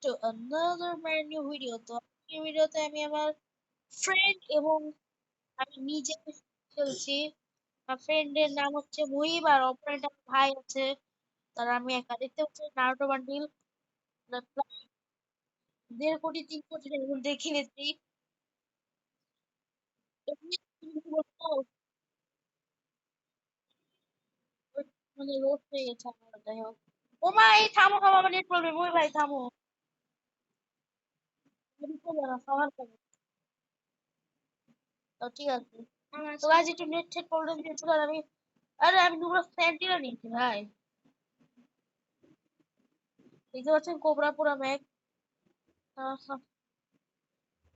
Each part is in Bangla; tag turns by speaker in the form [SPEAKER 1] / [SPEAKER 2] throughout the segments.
[SPEAKER 1] to another brand new video. তো এই ভিডিওতে আমি আমার ফ্রেন্ড এবং আমি নিজে খেলছি। আমার ফ্রেন্ডের নাম হচ্ছে মুহিব আর অপর একটা ভাই আছে। তারা আমি একা দেখতে পাচ্ছি নারুটো বান্ডিল প্রায় 1.5 কোটি 3 কোটি এর মধ্যে কিনেছি। এমনি তুমি কি বলছো? মানে রোড হয়ে গেছে আমার, যাই হোক। ও মা, এই থামো থামো, আমার নেট প্রবলেম। ওই ভাই থামো, তুমি চলো না, সবার করো। তো ঠিক আছে, তো আজ একটু নেট সেট প্রবলেম দিয়েছিল আর আমি, আরে আমি দুটো সেন্টিনা নিয়েছি ভাই। দেখতে পাচ্ছেন কোবরা পুরা ম্যাক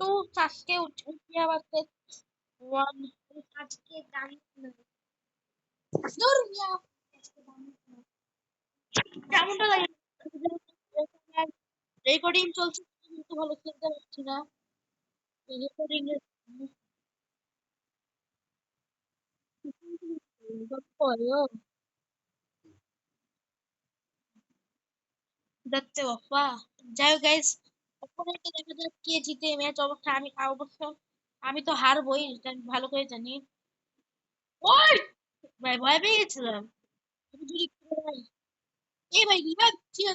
[SPEAKER 1] টু আজকে উঠে আবার ওয়ান আজকে গাড়ি দূর মিয়া, কেমনটা লাগে রেকর্ডিং চলছে কিন্তু ভালো খেলতে পারছি না রেকর্ডিং এর পরেও দেখতে বাপ্পা। যাই হোক গাইস, অপোনেন্টকে দেখা যাক কে জিতে ম্যাচ। অবশ্য আমি তো হারবোই, এটা আমি ভালো করে জানি। ওই ভাই, ভয় পেয়ে গেছিলাম। আমি যদি ভাই, এই ভাই রিভাইভ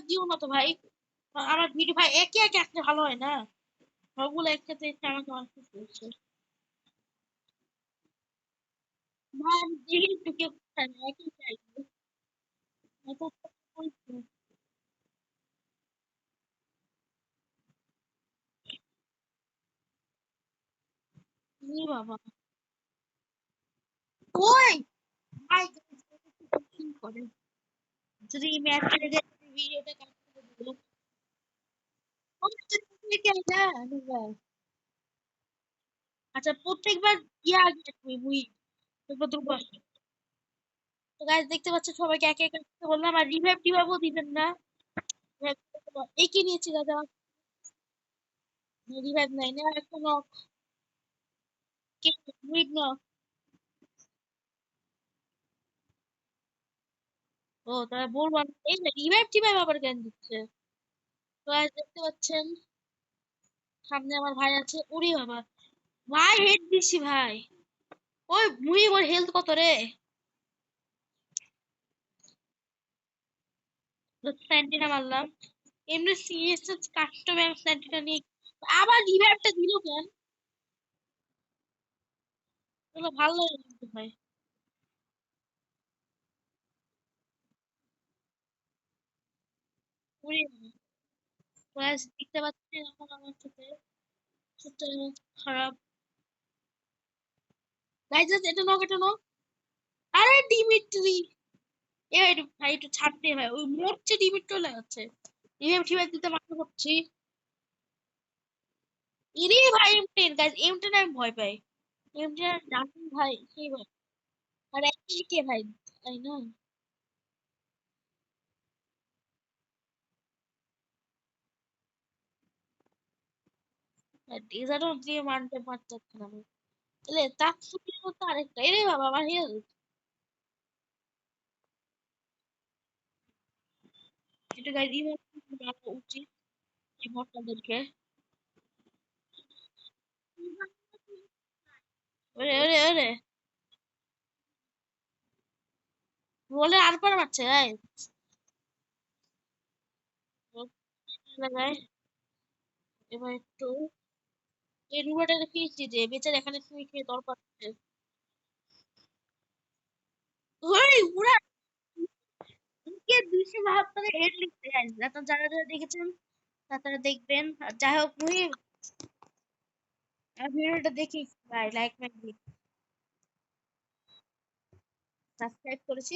[SPEAKER 1] দিও না তো ভাই। আমার ভিডিও ভাই একে একে আসলে ভালো হয় না, সবগুলো একসাথে এসে আমাকে মারতে চলছে। ভাই আমি দেখি একটু কেউ কোথায় না, একই চাই। এত বলছে। ই বাবা, ওই ভাই কি করে যদি এই ম্যাচ হেরে যায়, ভিডিওটা কাটতে দিল। ওই তো দেখে না, ভাই। আচ্ছা, প্রত্যেকবার ইয়া আগে তুমি মুই তারপর দ্রুব আসে। তো গাইস দেখতে পাচ্ছ সবাইকে একে একে আসতে বললাম, আর রিভাইভ টিভাইভও দিবেন না। এই কি নিয়েছি দাদা, রিভাইভ নাই না একটা নক। কে উইক নক? ও তারা বলবো এই রিভাইভ টিভাইভ আবার কেন দিচ্ছে। তো গাইস দেখতে পাচ্ছেন সামনে আমার ভাই আছে। উড়ি বাবা, ভাই হেড দিছি ভাই। ওই মুই ওর হেলথ কত রে? স্যান্টিনা মারলাম। এমনি সিএস কাস্টম স্যান্টিনা নিয়ে আবার রিভাইভটা দিল কেন? এগুলো ভালো লাগে না কিন্তু ভাই। উড়ি বাবা। গাইস দেখতে পাচ্ছেন এখন আমার সাথে সাথে খারাপ। গাইস এটা নক, এটা নক। আরে ডিমিট্রি, এ ভাই ভাই একটু ছাড়তে ভাই, ওই মরছে ডিমিট্রি লাগাচ্ছে। রিভাইভ টিভাইভ দিতে মাথা করছি। ইরে ভাই এম10 গাইস, এম10 আমি ভয় পাই। এম10 জানেন ভাই সেই ভাই। আর একই কে ভাই, তাই না? ডেজার্টও দিয়ে মারতে পারতেছে না আমি। এলে তার ছুটি মতো আরেকটা, এরে বাবা আমার হেল। এটা গাইস রিভাইভ দেওয়া উচিত এই ভক্তদেরকে। ওরে ওরে ওরে, বলে আর পার মারছে গাইস। লাগায় এবার একটু এই রুমাটা ফিরছি যে বেচারা এখানে শুয়ে খেয়ে দর পাচ্ছে। ওই পুরা কে 272 হেড লিখতে গাইস, আপনারা যারা যারা দেখেছেন তারা দেখবেন। আর যাই হোক মুহিব, ভিডিওটা দেখি ভাই, লাইক মাইক দিই, সাবস্ক্রাইব করেছি।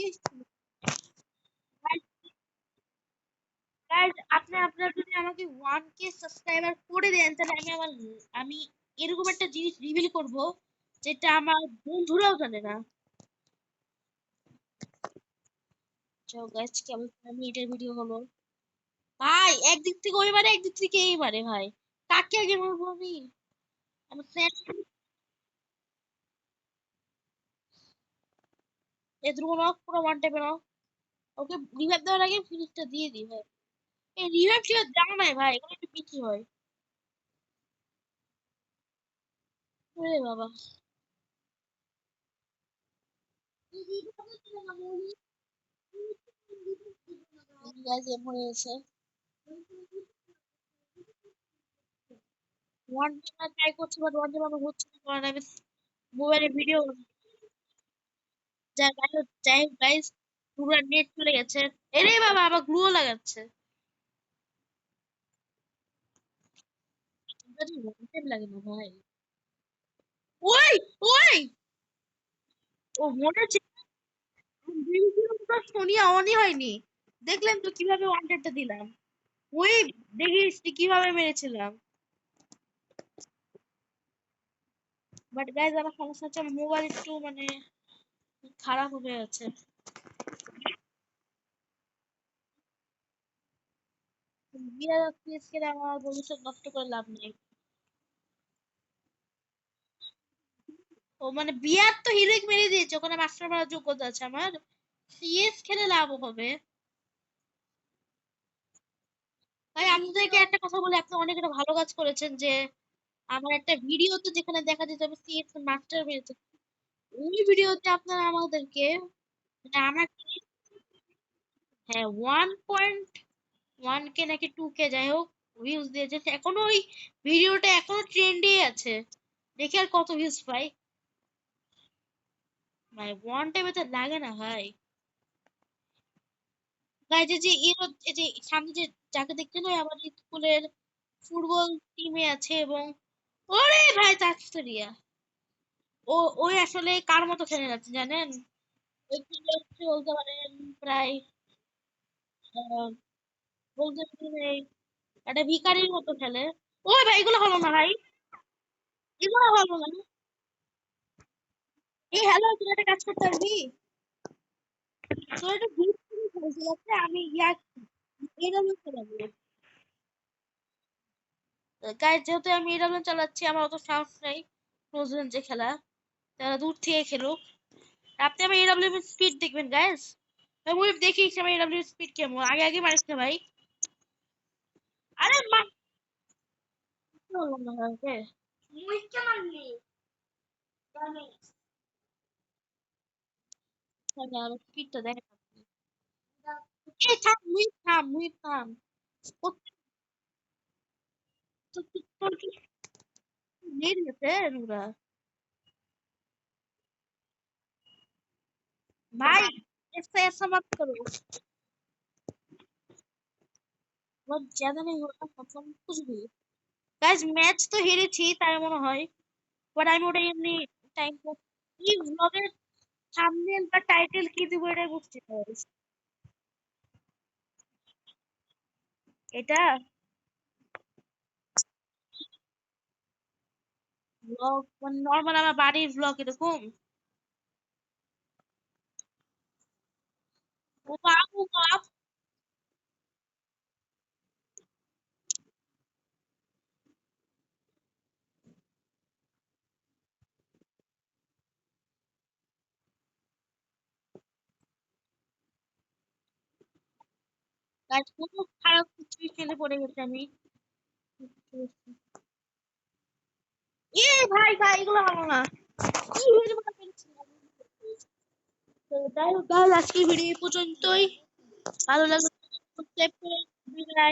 [SPEAKER 1] গাইজ আপনি আপনার যদি আমাকে 1K সাবস্ক্রাইবার করে দেন, তাহলে আমি এরকম একটা জিনিস রিভিল করব যেটা আমার বন্ধুরাও জানে না। চলো গাইজ, কেমন আমি এটার ভিডিও হলো ভাই, একদিক থেকে ওই মারে একদিক থেকে এই মারে ভাই। কাকে আগে মারবো আমি? আমার এ দ্রুব নক পুরো ওয়ান টাইপে নক। ওকে রিভাইভ দেওয়ার আগে ফিনিশটা দিয়ে দিই ভাই। এই রিভাইভ টিভাইভ জানো নাই ভাই, এগুলো একটু বিক্রি হয়। ওরে বাবা, গাইজ মরে গেছে। ওয়ান ট্রাই করছি, বাট ওয়ান আমার হচ্ছে না, কারণ আমি মোবাইলে ভিডিও। যাই হোক গাইজ, পুরো নেট চলে গেছে। এরে বাবা, আবার গ্লুও লাগাচ্ছে। টাইম লাগে না ভাই। ওই ওই, ও মনে হচ্ছে সোনিয়া অনই হয়নি। দেখলেন তো কিভাবে ওয়ান্টেডটা দিলাম। ওই দেখিস তুই কিভাবে মেরেছিলাম। বাট গাইজ আমার সমস্যা হচ্ছে, আমার মোবাইল একটু মানে খারাপ হয়ে আছে। বিয়ার পিএসকে আমার ভবিষ্যৎ নষ্ট করে লাভ নেই। ও মানে বিয়ার তো হিরোইক মেরে দিয়েছে, ওখানে মাস্টার মারার যোগ্যতা আছে আমার। সিএস খেলে লাভ হবে। ভাই আপনাদেরকে একটা কথা বলে, আপনি অনেক একটা ভালো কাজ করেছেন যে আমার একটা ভিডিওতে যেখানে দেখা যেত আমি সিএস মাস্টার মেরেছি, ওই ভিডিওতে আপনারা আমাদেরকে মানে আমাকে, হ্যাঁ 1.1 কে নাকি 2 কে যাই হোক ভিউজ দিয়েছে, এখনো ওই ভিডিওটা এখনো ট্রেন্ডে আছে। দেখি আর কত ভিউজ পাই। ভাই ওয়ান টাইমে তো লাগে না ভাই। ভাই যে যে এই যে সামনে যে যাকে দেখছেন, ওই আমাদের স্কুলের ফুটবল টিমে আছে, এবং ওরে ভাই তাচ্ছরিয়া, ও ওই আসলে কার মতো খেলে যাচ্ছে জানেন? ওই টিমে হচ্ছে বলতে পারেন প্রায় আহ, বলতে পারেন একটা ভিখারির মতো খেলে। ওই ভাই এগুলো হলো না ভাই, এগুলো হলো না। এই হ্যালো, তুই একটা কাজ করতে পারবি? তোর একটা গ্রুপ থেকে খেলতে যাচ্ছে, আমি এডাব্লিউ চালাবো। গাইজ যেহেতু আমি এডাব্লিউ চালাচ্ছি, আমার অত সাহস নেই ক্লোজ রেঞ্জে খেলা, তারা দূর থেকে খেলুক। আপনি আমার এডাব্লিউ স্পিড দেখবেন গাইজ, আমি দেখি আমার এডাব্লিউ স্পিড কেমন, আগে আগে মারিস না ভাই। আরে বললাম না ভাইকে, মুইকে মারলি জানি। স্পিডটা দেখেন আপনি। এই থাম, মুই থাম। তোর কি নেট গেছে নুরা? भाई इससे ऐसा मत करो, बहुत ज्यादा नहीं होता मतलब कुछ भी। गाइस मैच তো হেরেছি তাই মনে হয়, বাট আমি ওটা এমনি টাইম পাস, এই ব্লগের থাম্বনেল বা টাইটেল কি দিব এটা বুঝতে পারি। এটা ব্লগ মানে নর্মাল আমার বাড়ির ব্লগ এরকম। ও বাপ ও বাপ, গাইস কত খারাপ কিছু খেলে পড়ে গেছে আমি। এ ভাই ভাই এগুলো ভালো না। কি হয়েছে বলতে পেরেছি না। তো যাই হোক গাইস, আজকের ভিডিও এই পর্যন্তই। ভালো লাগলো সাবস্ক্রাইব করে দিবেন।